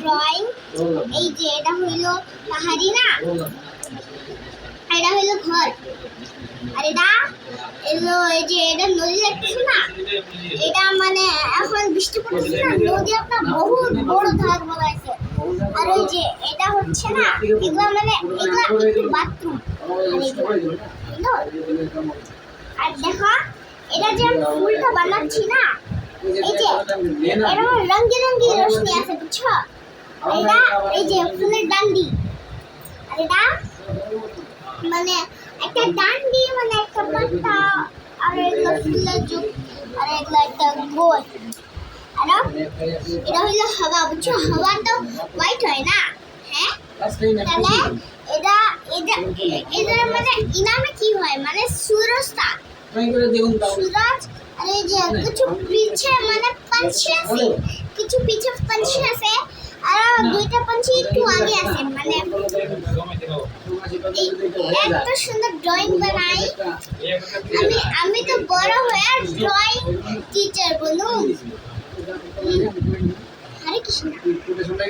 Drawing. এই যে এটা হইলো পাহাড়ি না, এটা হইলো ঘর, আর এটা এলো এই যে এটা নদী দেখতেছো না, এটা মানে এখন বৃষ্টি পড়তেছে না, নদী একটা বহুত বড় ধার বলাইছে। আর ওই যে এটা হচ্ছে না, এগুলা মানে এগুলা একটু বাথরুম। আর দেখো এটা যে আমি ফুলটা বানাচ্ছি না, এই যে এরকম রঙে রঙে রশ্মি আছে বুঝছো, এটা এই যে ফুলের ডান্ডি, আর এটা মানে একটা ডান্ডি মানে একটা পাতা, আর এগুলো ফুলের যুগ, আর এগুলো একটা গোল। আর এটা হইলো হাওয়া বুঝছো, হাওয়া তো হোয়াইট হয় না, হ্যাঁ তাহলে এটা এটা এটার মানে ইনামে কি হয় মানে सूरजটা सूरज। আর এই যে কিছু পিছে মানে पंछी আছে, কিছু পিছে पंछी আছে, আর দুইটা पंछी একটু আগে আছে, মানে এত সুন্দর ড্রয়িং বানাই আমি তো বড় হয়ে ড্রয়িং টিচার বলুন। হরে কৃষ্ণ।